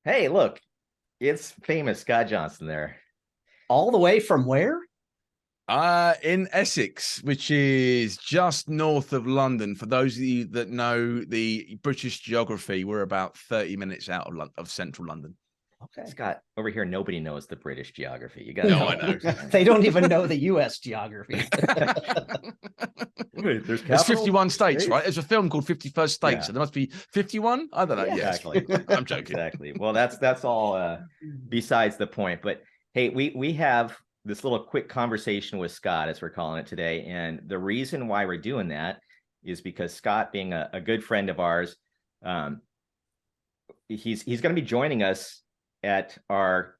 Hey, look, it's famous Scott Johnson there. All the way from where? In Essex, which is just north of London. For those of you that know the British geography, we're about 30 minutes out of central London. Okay. Scott, over here, nobody knows the British geography. You got No, I know. They don't even know the U.S. geography. Wait, there's 51 states, right? There's a film called 51st States, Yeah. so there must be 51. I don't know. Yeah, Yes, exactly. I'm joking. Exactly. Well, that's all besides the point. But hey, we have this little quick conversation with Scott, as we're calling it today. And the reason why we're doing that is because Scott, being a good friend of ours, he's going to be joining us at our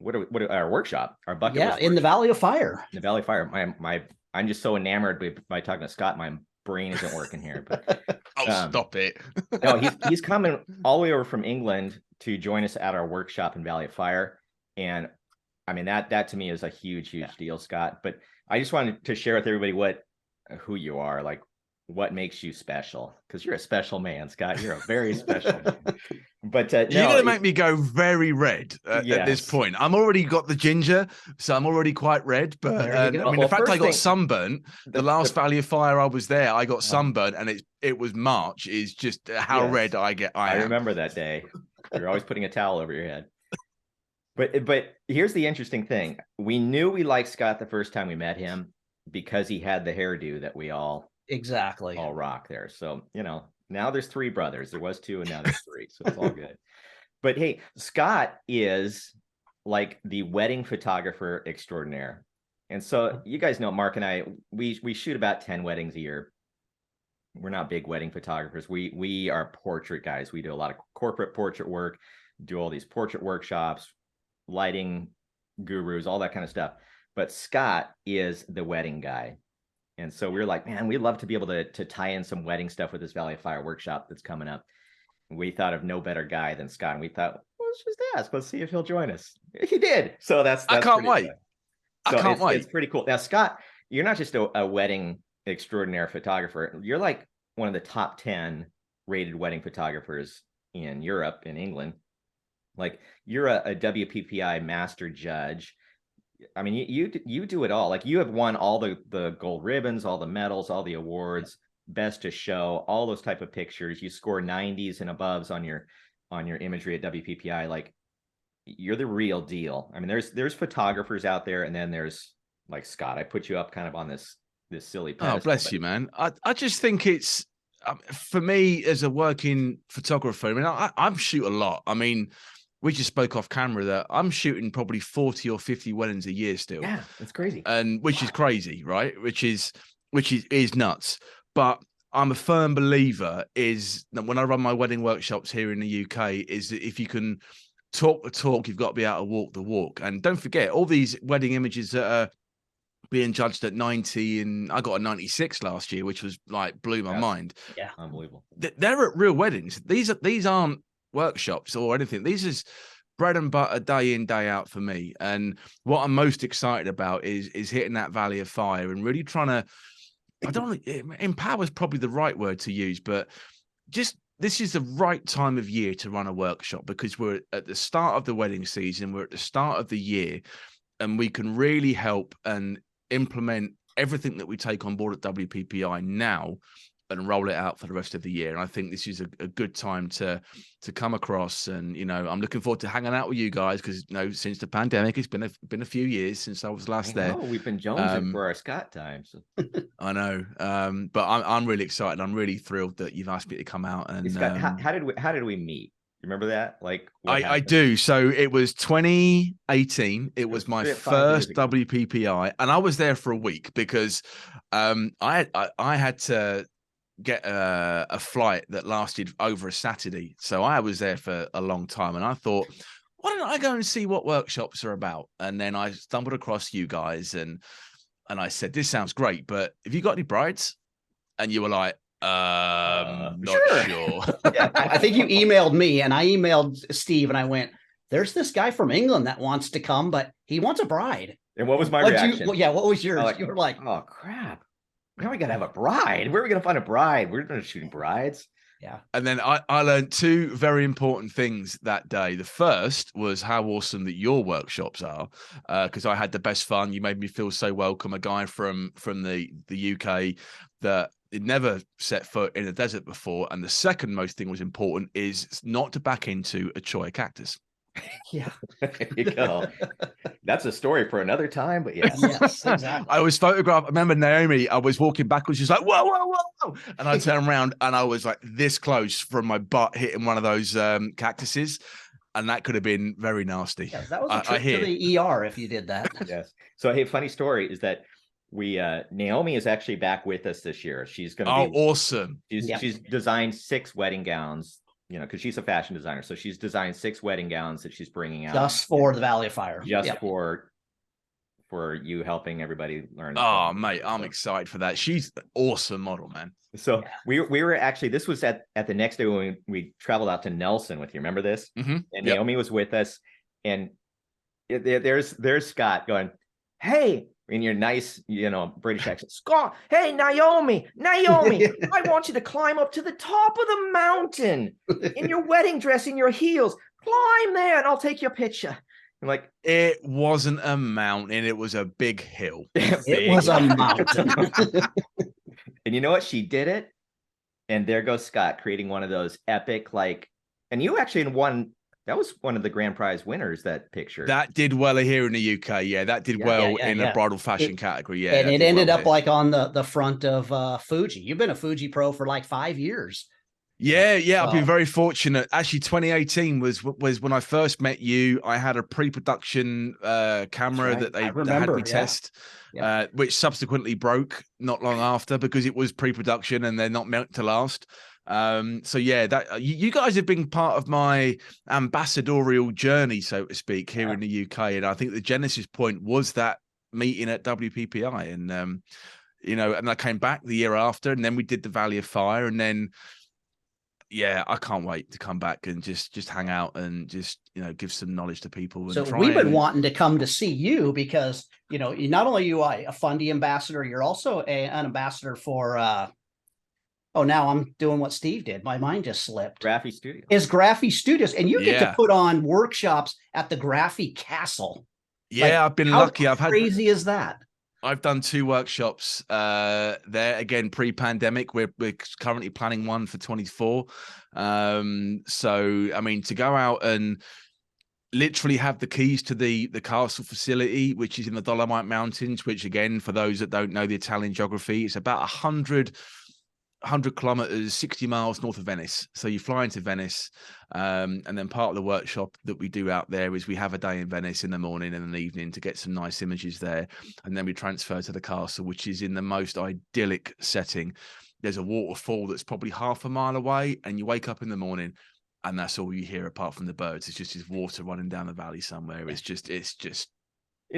our workshop, our bucket list in the Valley of Fire. In the Valley of Fire. I'm just so enamored by talking to Scott. My brain isn't working here. But stop it. No, he's coming all the way over from England to join us at our workshop in Valley of Fire. And I mean, that to me is a huge deal, Scott. But I just wanted to share with everybody who you are, like what makes you special, because you're a special man, Scott. You're a very special man. But you're gonna make me go very red at this point. I'm already got the ginger, so I'm already quite red. But I mean, the fact I got sunburnt, the last Valley of Fire I was there, I got sunburnt, and it was March. Is just how red I get. I remember that day. You're always putting a towel over your head. But here's the interesting thing. We knew we liked Scott the first time we met him because he had the hairdo that we all rock there. So, now there's three brothers. There was two and now there's three. So it's all good. But hey, Scott is like the wedding photographer extraordinaire. And so you guys know Mark and I, we shoot about 10 weddings a year. We're not big wedding photographers. We are portrait guys. We do a lot of corporate portrait work, do all these portrait workshops, lighting gurus, all that kind of stuff. But Scott is the wedding guy. And so we were like, man, we'd love to be able to tie in some wedding stuff with this Valley of Fire workshop that's coming up. And we thought of no better guy than Scott. And we thought, well, let's just ask. Let's see if he'll join us. He did. So that's I can't wait. I can't wait. It's pretty cool. Now, Scott, you're not just a wedding extraordinaire photographer. You're like one of the top 10 rated wedding photographers in Europe, in England. Like, you're a WPPI master judge. I mean, you do it all. Like, you have won all the gold ribbons, all the medals, all the awards, best to show, all those type of pictures. You score 90s and aboves on your imagery at WPPI. Like, you're the real deal. I mean, there's photographers out there, and then there's like Scott. I put you up kind of on this silly pedestal. Oh, bless you, man. I just think it's for me as a working photographer. I mean, I shoot a lot. I mean, we just spoke off camera that I'm shooting probably 40 or 50 weddings a year still. Yeah, that's crazy. And which is crazy, right? Which is nuts. But I'm a firm believer is that when I run my wedding workshops here in the UK, is that if you can talk the talk, you've got to be able to walk the walk. And don't forget all these wedding images that are being judged at 90, and I got a 96 last year, which was like blew my mind. Yeah, unbelievable. They're at real weddings. These aren't workshops or anything. These is bread and butter, day in, day out for me. And what I'm most excited about is hitting that Valley of Fire and really trying to, I don't know, empower is probably the right word to use, but just this is the right time of year to run a workshop because we're at the start of the wedding season, we're at the start of the year, and we can really help and implement everything that we take on board at WPPI now and roll it out for the rest of the year. And I think this is a good time to come across. And, I'm looking forward to hanging out with you guys because, since the pandemic, it's been a few years since I was last there. We've been jonesing for our Scott time. So. I know. But I'm really excited. I'm really thrilled that you've asked me to come out. And Scott, how did we meet? You remember that? Like, I do. So it was 2018. It was my first WPPI, and I was there for a week because I had to get a flight that lasted over a Saturday. So I was there for a long time, and I thought, why don't I go and see what workshops are about? And then I stumbled across you guys, and I said, this sounds great, but have you got any brides? And you were like, not sure. Yeah, I think you emailed me, and I emailed Steve, and I went, there's this guy from England that wants to come, but he wants a bride. And what was my reaction? What was yours? You were like, oh crap, now we gotta have a bride. Where are we gonna find a bride? We're not shooting brides. Yeah. And then I learned two very important things that day. The first was how awesome that your workshops are, because I had the best fun. You made me feel so welcome. A guy from the UK that had never set foot in a desert before. And the second most thing was important is not to back into a cholla cactus. Yeah. There you go. That's a story for another time, but yes. Yes, exactly. I was photographed. I remember Naomi, I was walking backwards. She's like, whoa, whoa, whoa, whoa. And I turned around and I was like this close from my butt hitting one of those cactuses. And that could have been very nasty. Yeah, that was a trip to the ER if you did that. Yes. So, hey, funny story is that Naomi is actually back with us this year. She's going to be awesome. She's designed 6 wedding gowns, because she's a fashion designer. So she's designed 6 wedding gowns that she's bringing out just for the Valley of Fire. Just for you helping everybody learn. Oh, mate, I'm excited for that. She's an awesome model, man. So we were actually, this was at the next day when we traveled out to Nelson with you. Remember this? Mm-hmm. And Naomi was with us, and there's Scott going, "Hey," in your nice, British accent, "Scott, hey, Naomi, I want you to climb up to the top of the mountain in your wedding dress, in your heels. Climb there, and I'll take your picture." I'm like, it wasn't a mountain; it was a big hill. It was a mountain. And you know what? She did it, and there goes Scott creating one of those epic, and you actually won. That was one of the grand prize winners, that picture. That did well here in the UK. Yeah, that did well in the bridal fashion category. Yeah. And it ended up on the front of Fuji. You've been a Fuji pro for like 5 years. Yeah. I've been very fortunate. Actually, 2018 was when I first met you. I had a pre-production camera that they had me test, which subsequently broke not long after because it was pre-production and they're not meant to last. So yeah, that you guys have been part of my ambassadorial journey, so to speak, here in the UK, and I think the genesis point was that meeting at WPPI, and and I came back the year after, and then we did the Valley of Fire, and then I can't wait to come back and just hang out and just give some knowledge to people. And so we've been wanting to come to see you because not only are you a fundy ambassador, you're also an ambassador for now I'm doing what Steve did. My mind just slipped. Graphy Studios. Is Graphy Studios. And you get to put on workshops at the Graphy Castle. Yeah, I've been lucky. How crazy is that? I've done 2 workshops there, again, pre-pandemic. We're currently planning one for 24. So, I mean, to go out and literally have the keys to the castle facility, which is in the Dolomite Mountains, which, again, for those that don't know the Italian geography, it's about 100 kilometers, 60 miles north of Venice. So you fly into Venice, and then part of the workshop that we do out there is we have a day in Venice in the morning and an evening to get some nice images there, and then we transfer to the castle, which is in the most idyllic setting. There's a waterfall that's probably half a mile away, and you wake up in the morning and that's all you hear apart from the birds. It's just this water running down the valley somewhere. It's just it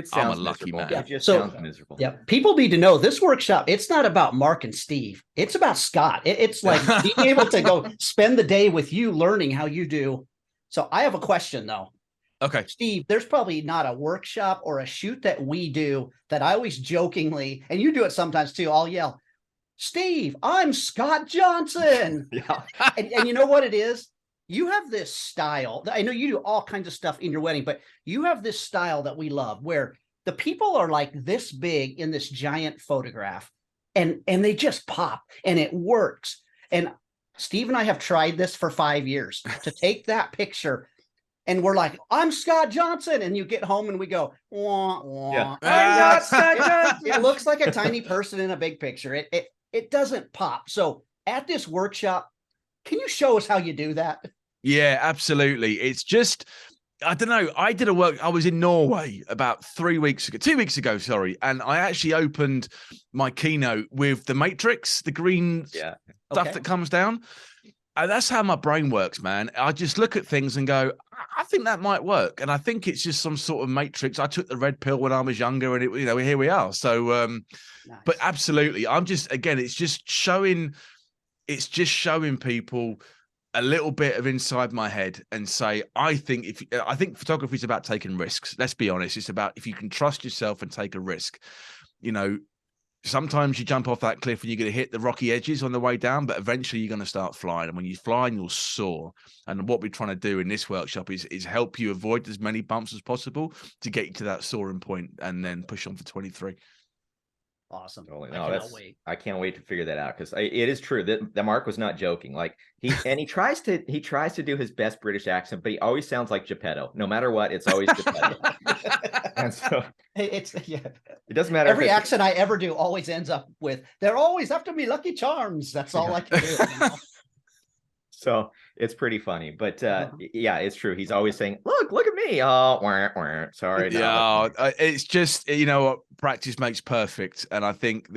sounds I'm a lucky miserable. man. It just sounds miserable. Yeah, people need to know this workshop. It's not about Mark and Steve. It's about Scott. It's like being able to go spend the day with you, learning how you do. So I have a question though. Okay, Steve, there's probably not a workshop or a shoot that we do that I always jokingly, and you do it sometimes too, I'll yell, "Steve, I'm Scott Johnson." Yeah. And you know what it is? You have this style. I know you do all kinds of stuff in your wedding, but you have this style that we love where the people are like this big in this giant photograph and they just pop and it works. And Steve and I have tried this for 5 years to take that picture and we're like, "I'm Scott Johnson." And you get home and we go, "Wah, wah. Yeah. I'm not Scott Johnson." It looks like a tiny person in a big picture. It doesn't pop. So at this workshop, can you show us how you do that? Yeah, absolutely. It's just, I don't know. I was in Norway about 2 weeks ago, sorry. And I actually opened my keynote with the matrix, the green stuff that comes down. And that's how my brain works, man. I just look at things and go, I think that might work. And I think it's just some sort of matrix. I took the red pill when I was younger and here we are. So, Nice. But absolutely. it's just showing people a little bit of inside my head and say, I think photography is about taking risks. Let's be honest. It's about if you can trust yourself and take a risk, sometimes you jump off that cliff and you're going to hit the rocky edges on the way down, but eventually you're going to start flying. And when you fly, you'll soar. And what we're trying to do in this workshop is help you avoid as many bumps as possible to get you to that soaring point and then push on for 23. Awesome. Totally. I No, cannot wait. I can't wait to figure that out, because it is true that Mark was not joking. Like he tries to do his best British accent, but he always sounds like Geppetto. No matter what, it's always Geppetto. And so It doesn't matter. Every accent I ever do always ends up with, they're always after me Lucky Charms. That's all I can do. So it's pretty funny, but yeah, it's true. He's always saying, look at me. Oh, sorry. No. Yeah, it's just, practice makes perfect. And I think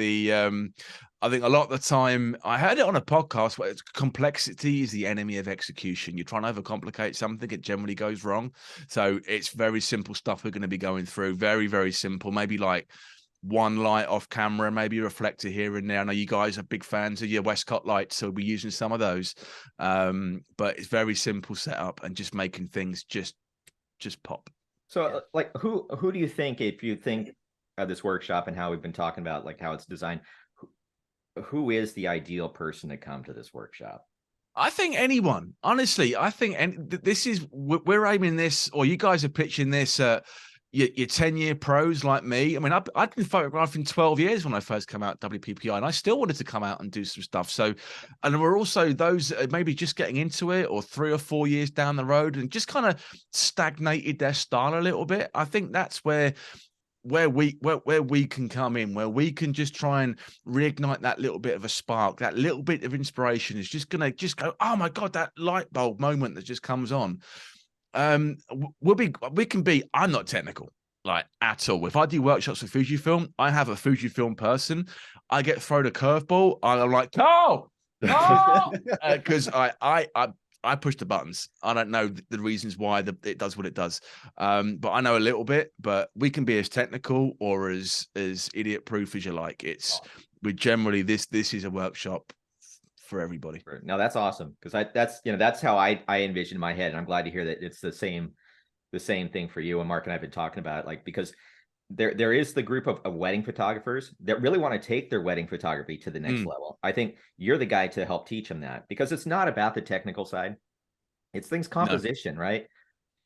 I think a lot of the time, I heard it on a podcast where complexity is the enemy of execution. You're trying to overcomplicate something, it generally goes wrong. So it's very simple stuff we're going to be going through. Very, very simple. Maybe like one light off camera, maybe a reflector here and there. I know you guys are big fans of your Westcott lights, so we'll be using some of those. But it's very simple setup and just making things just pop. So like who do you think, if you think of this workshop and how we've been talking about like how it's designed, who is the ideal person to come to this workshop? I think anyone, honestly. I think, and this is, we're aiming this, or you guys are pitching this your 10-year pros like me. I mean, I've been photographing 12 years when I first came out WPPI, and I still wanted to come out and do some stuff. So, and we're also those maybe just getting into it, or 3 or 4 years down the road and just kind of stagnated their style a little bit. I think that's where we can come in, where we can just try and reignite that little bit of a spark, that little bit of inspiration is just gonna go, oh my God, that light bulb moment that just comes on. I'm not technical, like, at all. If I do workshops with Fujifilm, I have a Fujifilm person. I get thrown a curveball, I'm like, because I push the buttons. I don't know the reasons why it does what it does. But I know a little bit, but we can be as technical or as idiot proof as you like. We generally, this is a workshop for everybody. No, that's awesome. Because that's how I envision in my head. And I'm glad to hear that it's the same thing for you. And Mark and I have been talking about it, like, because there is the group of wedding photographers that really want to take their wedding photography to the next level. I think you're the guy to help teach them that, because it's not about the technical side. It's things, composition, right?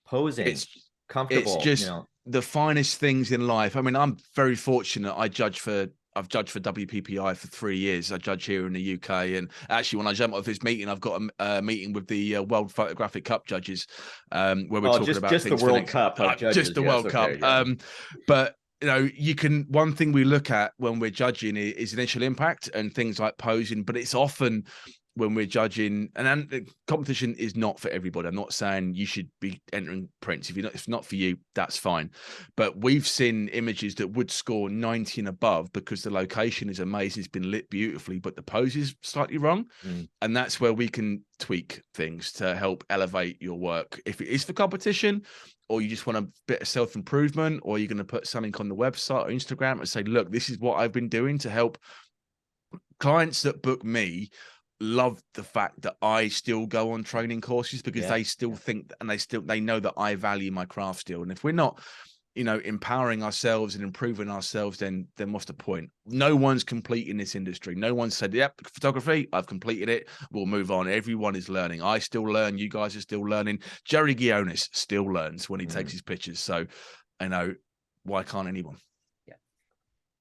Posing, it's comfortable. It's just the finest things in life. I mean, I'm very fortunate. I've judged for WPPI for 3 years. I judge here in the UK, and actually, when I jump off this meeting, I've got a meeting with the World Photographic Cup judges, where we're talking about just the World Cup, just the World Cup. Yeah. But one thing we look at when we're judging is initial impact and things like posing, but it's often when we're judging, and the competition is not for everybody. I'm not saying you should be entering prints. If it's not for you, that's fine. But we've seen images that would score 90 and above because the location is amazing. It's been lit beautifully, but the pose is slightly wrong. And that's where we can tweak things to help elevate your work. If it is for competition, or you just want a bit of self-improvement, or you're going to put something on the website or Instagram and say, look, this is what I've been doing to help clients that book me love the fact that I still go on training courses, because they still think, and they know that I value my craft still. And if we're not, empowering ourselves and improving ourselves, then what's the point? No one's complete in this industry. No one said, yep, photography, I've completed it, we'll move on. Everyone is learning. I still learn. You guys are still learning. Jerry Guionis still learns when he takes his pictures. So, why can't anyone? Yeah.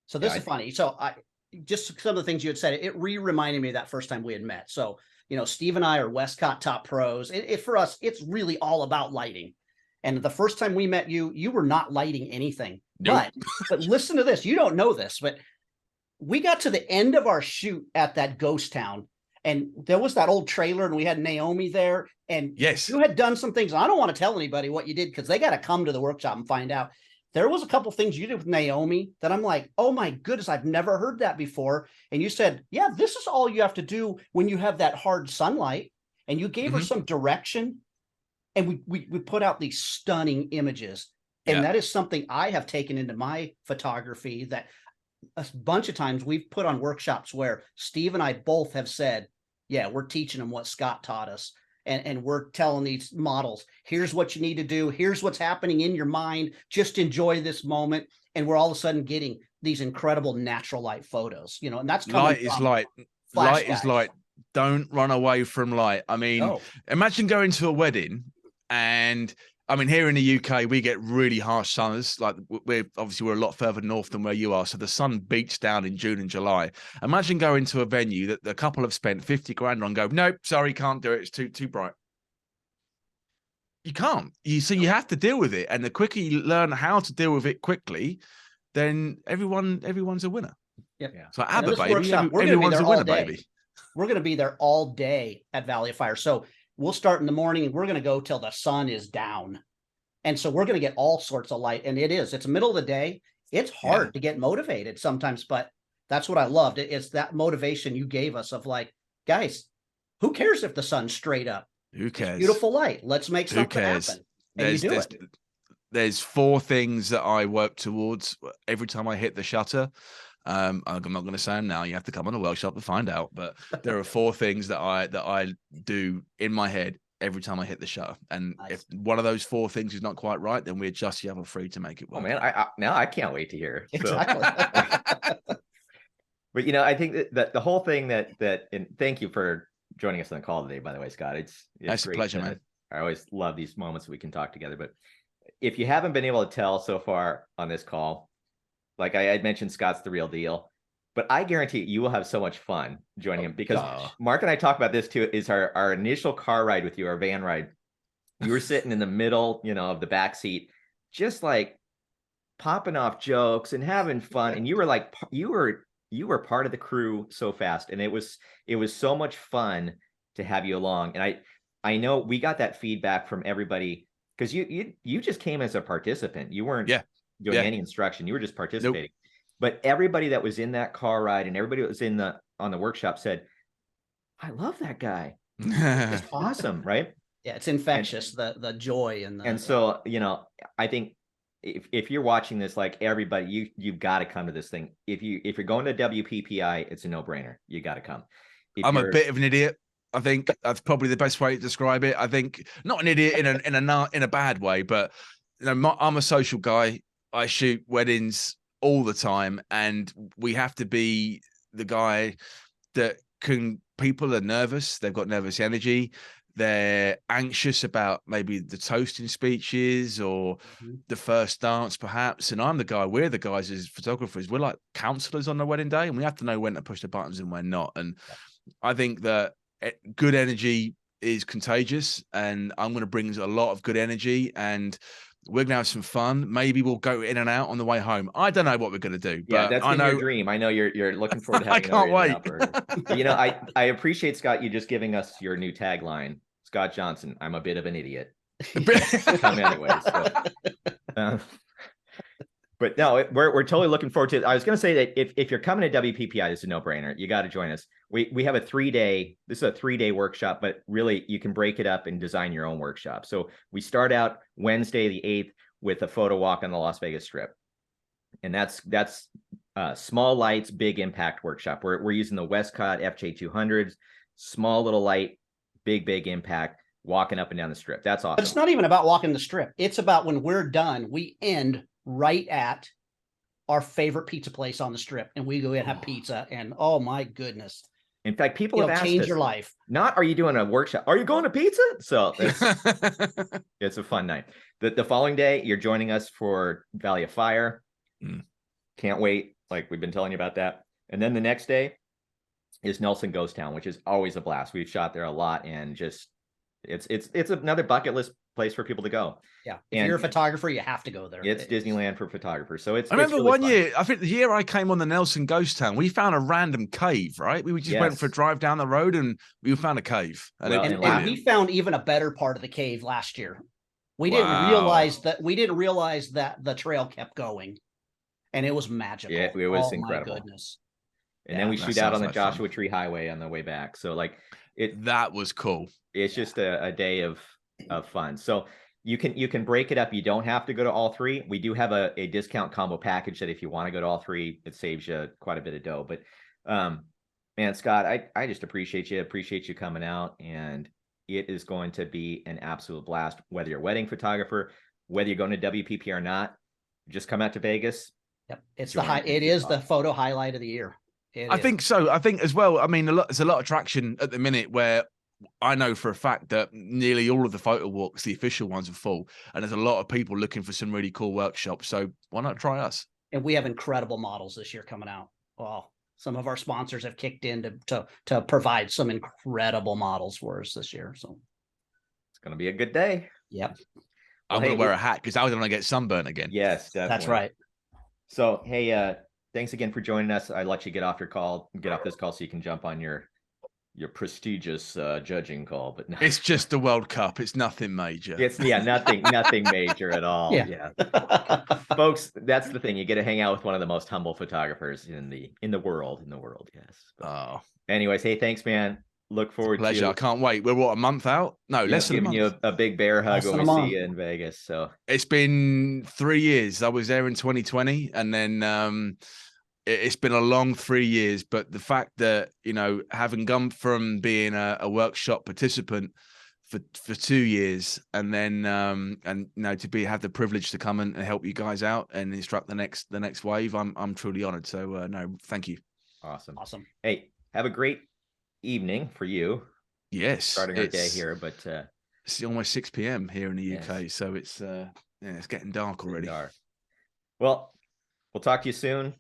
So this is funny. So just some of the things you had said, it reminded me of that first time we had met. So, Steve and I are Westcott top pros. For us, it's really all about lighting. And the first time we met you, you were not lighting anything. Nope. But listen to this. You don't know this, but we got to the end of our shoot at that ghost town, and there was that old trailer, and we had Naomi there. And yes, you had done some things. I don't want to tell anybody what you did, because they got to come to the workshop and find out. There was a couple things you did with Naomi that I'm like, oh my goodness, I've never heard that before. And you said, yeah, this is all you have to do when you have that hard sunlight. And you gave her some direction. And we put out these stunning images. And that is something I have taken into my photography, that a bunch of times we've put on workshops where Steve and I both have said, yeah, we're teaching them what Scott taught us. and we're telling these models, here's what you need to do. Here's what's happening in your mind. Just enjoy this moment. And we're all of a sudden getting these incredible natural light photos, you know, and that's light is light. Light is light. Don't run away from light. I mean, imagine going to a wedding and I mean, here in the UK, we get really harsh summers. Like we're a lot further north than where you are. So the sun beats down in June and July. Imagine going to a venue that the couple have spent 50 grand on, go, nope, sorry, can't do it. It's too bright. You can't. So you have to deal with it. And the quicker you learn how to deal with it quickly, then everyone's a winner. Yeah. So ABBA, baby, everyone's a winner, baby. We're going to be there all day at Valley of Fire. So we'll start in the morning and we're going to go till the sun is down. And so we're going to get all sorts of light. And it's the middle of the day. It's hard to get motivated sometimes, but that's what I loved. It's that motivation you gave us of like, guys, who cares if the sun's straight up? Who cares? It's beautiful light. Let's make something happen. And there's 4 things that I work towards every time I hit the shutter. I'm not going to say them now. You have to come on the workshop to find out. But there are 4 things that I do in my head every time I hit the shutter. And if one of those 4 things is not quite right, then we adjust the other 3 to make it work. Oh man, now I can't wait to hear it. So. Exactly. But I think that the whole thing and thank you for joining us on the call today, by the way, Scott. It's a pleasure, man. I always love these moments that we can talk together. But if you haven't been able to tell so far on this call, like I had mentioned, Scott's the real deal, but I guarantee you will have so much fun joining him because Mark and I talk about this too, is our initial car ride with you, our van ride. You were sitting in the middle, of the back seat, just like popping off jokes and having fun. And you were like, you were part of the crew so fast. And it was so much fun to have you along. And I know we got that feedback from everybody because you just came as a participant. You weren't doing any instruction. You were just participating. Nope. But everybody that was in that car ride and everybody that was on the workshop said, I love that guy. It's awesome, right? Yeah, it's infectious, the joy and so, I think if you're watching this, like everybody, you've got to come to this thing. If you're going to WPPI, it's a no-brainer. You got to come. I'm a bit of an idiot. I think that's probably the best way to describe it. I think not an idiot in a bad way, but I'm a social guy. I shoot weddings all the time, and we have to be the guy that people are nervous. They've got nervous energy. They're anxious about maybe the toasting speeches or the first dance, perhaps. And we're the guys as photographers. We're like counselors on the wedding day, and we have to know when to push the buttons and when not. And I think that good energy is contagious, and I'm going to bring a lot of good energy, and we're going to have some fun. Maybe we'll go in and out on the way home. I don't know what we're going to do. Yeah, but that's your dream. I know you're looking forward to having. I can't wait. But, I appreciate, Scott, you just giving us your new tagline. Scott Johnson, I'm a bit of an idiot. Come anyway. So, but no, we're totally looking forward to it. I was going to say that if you're coming to WPPI, this is a no-brainer. You got to join us. We have a 3-day. This is a 3-day workshop, but really you can break it up and design your own workshop. So we start out Wednesday the 8th with a photo walk on the Las Vegas Strip, and that's small lights, big impact workshop. We're using the Westcott FJ200s, small little light, big impact, walking up and down the Strip. That's awesome. But it's not even about walking the Strip. It's about when we're done, we end right at our favorite pizza place on the Strip, and we go and have pizza. And oh my goodness! In fact, people have asked change us, your life. Not, are you doing a workshop? Are you going to pizza? So it's a fun night. The following day, you're joining us for Valley of Fire. Can't wait. Like we've been telling you about that. And then the next day is Nelson Ghost Town, which is always a blast. We've shot there a lot, and just it's another bucket list place for people to go. Yeah, if you're a photographer, you have to go there. It's Disneyland for photographers. So I remember really one year, I think the year I came on the Nelson Ghost Town, we found a random cave, right? We just went for a drive down the road and we found a cave. And we found even a better part of the cave last year. We didn't realize that the trail kept going, and it was magical. Yeah, it was incredible. My goodness. And then we shoot out on the Joshua Tree Highway on the way back. So that was cool. It's just a day of fun. So you can break it up. You don't have to go to all 3. We do have a discount combo package that if you want to go to all 3, it saves you quite a bit of dough. But man, Scott, I just appreciate you coming out, and It is going to be an absolute blast, whether you're a wedding photographer, whether you're going to WPP or not. Just come out to Vegas. Yep. It's Join the high. and It just is the awesome. photo highlight of the year. I think so. I think as well. I mean, there's a lot of traction at the minute where I know for a fact that nearly all of the photo walks, the official ones, are full, and there's a lot of people looking for some really cool workshops. So why not try us? And we have incredible models this year coming out. Well, some of our sponsors have kicked in to provide some incredible models for us this year. So It's going to be a good day. yep. I'm going to wear a hat because I was going to get sunburn again. Yes, definitely. That's right. So, hey, thanks again for joining us. I let you get off this call so you can jump on your prestigious judging call. But no. It's just the World Cup. It's nothing major. It's nothing major at all. Yeah. Folks, that's the thing. You get to hang out with one of the most humble photographers in the world. Yes. But anyways, hey, thanks, man. Look forward to. I can't wait. We're what, a month out? No, less than a month. Giving you a big bear hug when we see you in Vegas. So it's been 3 years. I was there in 2020, and then it's been a long 3 years. But the fact that, you know, having gone from being a workshop participant for 2 years, and then and you know, to have the privilege to come and help you guys out and instruct the next wave, I'm truly honored. So no, thank you. Awesome. Hey, have a great evening for you. Yes, starting our day here, but it's almost 6 p.m. here in the UK, so it's it's getting dark already. Well, we'll talk to you soon.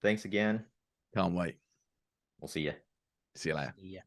Thanks again. Can't wait. We'll see you. See you later. Yeah.